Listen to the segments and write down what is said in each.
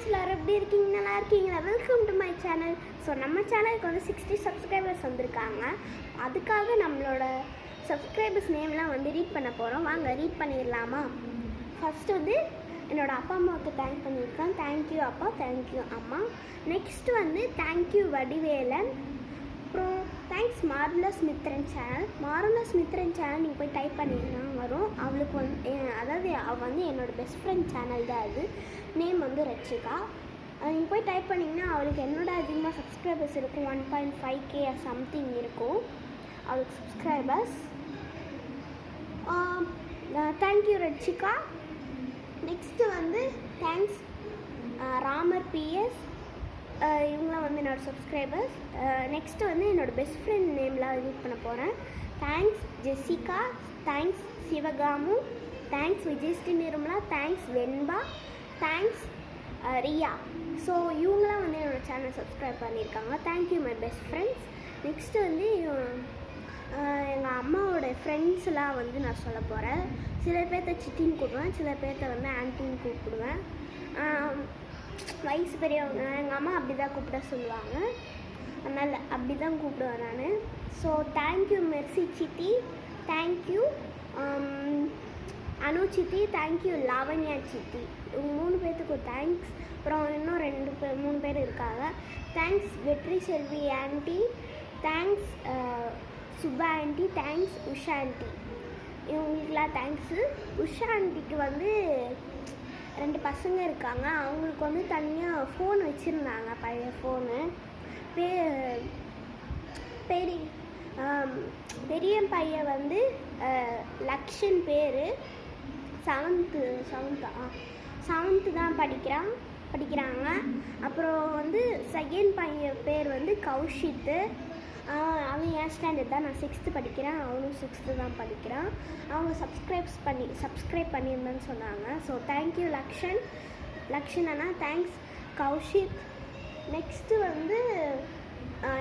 Friends எல்லாரும் எப்படி இருக்கீங்க? நல்லா இருக்கீங்களா? Welcome to my channel. So நம்ம சேனலுக்கு வந்து 60 சப்ஸ்கிரைபர்ஸ் வந்திருக்காங்க. அதுக்காக நம்மளோட சப்ஸ்கிரைபர்ஸ் நேம்லாம் வந்து ரீட் பண்ண போகிறோம். வாங்க ரீட் பண்ணிடலாமா? ஃபஸ்ட்டு வந்து என்னோடய அப்பா அம்மாவுக்கு தேங்க் பண்ணியிருக்கேன். தேங்க்யூ அப்பா, தேங்க்யூ அம்மா. நெக்ஸ்ட்டு வந்து தேங்க்யூ வடிவேலன். அப்புறம் thanks marvellous Mithran channel. Marvellous Mithran channel நீங்கள் போய் டைப் பண்ணிங்கன்னா வரும். அவளுக்கு வந்து அதாவது அவள் வந்து என்னோடய பெஸ்ட் ஃப்ரெண்ட் சேனல் தான். அது நேம் வந்து ரட்சிகா. நீங்கள் போய் டைப் பண்ணிங்கன்னா அவளுக்கு என்னோட அதிகமாக சப்ஸ்கிரைபர்ஸ் இருக்கும். 1.5K சம்திங் இருக்கும் அவளுக்கு சப்ஸ்கிரைபர்ஸ். தேங்க்யூ ரட்சிகா. நெக்ஸ்ட்டு வந்து தேங்க்ஸ் ராமர் பிஎஸ். இவங்களாம் வந்து என்னோடய சப்ஸ்கிரைபர்ஸ். நெக்ஸ்ட்டு வந்து என்னோடய பெஸ்ட் ஃப்ரெண்ட் நேம்லாம் ரீட் பண்ண போகிறேன். Thanks Jessica, thanks Sivakami, thanks Vijayasri Nirmala, thanks Venba, thanks Riya. So இவங்களாம் வந்து என்னோடய சேனல் சப்ஸ்கிரைப் பண்ணியிருக்காங்க. Thank you my best friends. Next வந்து எங்கள் அம்மாவோட ஃப்ரெண்ட்ஸ்லாம் வந்து நான் சொல்ல போகிறேன். சில பேர்த்த சித்தின்னு கூப்பிடுவேன், சில பேர்த்த வந்து ஆன்ட்டின்னு கூப்பிடுவேன். வயசு பெரியவங்க எங்கள் அம்மா அப்படி தான் கூப்பிட சொல்லுவாங்க, அதனால் அப்படி தான் கூப்பிடுவேன் நான். ஸோ தேங்க்யூ மெர்சி சித்தி, தேங்க்யூ அனு சித்தி, தேங்க்யூ லாவண்யா சித்தி. இவங்க 3 பேர்த்துக்கு தேங்க்ஸ். அப்புறம் இன்னும் 3 பேர் இருக்காங்க. Thanks Vetri Selvi aunty, thanks Subha aunty, thanks Usha aunty. இவங்களுக்குலாம் தேங்க்ஸு. உஷா ஆண்டிக்கு வந்து 2 பசங்க இருக்காங்க. அவங்களுக்கு வந்து தனியாக ஃபோன் வச்சுருந்தாங்க, பழைய ஃபோனு. பெரிய பையன் வந்து லக்ஷன் பேர், 7th தான் படிக்கிறாங்க. அப்புறம் வந்து செகண்ட் பையன் பேர் வந்து கௌஷித்து. அவன் என் ஸ்டாண்டர்ட் தான். நான் 6th படிக்கிறேன், அவனும் 6th தான் படிக்கிறான். அவங்க சப்ஸ்கிரைப் பண்ணியிருந்தேன்னு சொன்னாங்க. ஸோ தேங்க்யூ லக்ஷன் அண்ணா, தேங்க்ஸ் கௌஷித். நெக்ஸ்ட்டு வந்து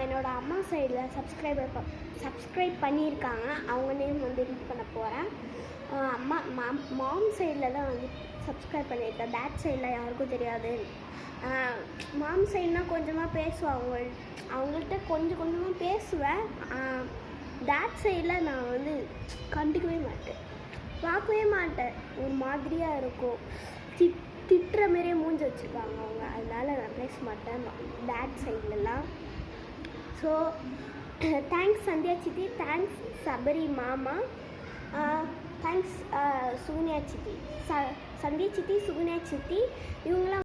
என்னோடய அம்மா சைடில் சப்ஸ்கிரைப் பண்ணியிருக்காங்க. அவங்க நேம் வந்து ரீட் பண்ண போகிறேன். மாம் சைடில் தான் வந்து சப்ஸ்கிரைப் பண்ணியிருக்கேன். டேட் சைடில் யாருக்கும் தெரியாது. மாம் சைட்னால் கொஞ்சமாக பேசுவாங்க, அவங்கள்ட்ட கொஞ்சமாக பேசுவேன். டேட் சைடில் நான் வந்து கண்டுக்கவே மாட்டேன், பார்க்கவே மாட்டேன். ஒரு மாதிரியாக இருக்கும், திட்டுற மாரியே மூஞ்சி வச்சுருக்காங்க அவங்க, அதனால் நான் பேச மாட்டேன் டேட் சைட்லலாம். ஸோ தேங்க்ஸ் சந்தியா சித்தி, தேங்க்ஸ் சபரி மாமா, தேங்க்ஸ் சுகன்யா சித்தி. சந்தியா சித்தி, சுகன்யா சித்தி இவங்களாம்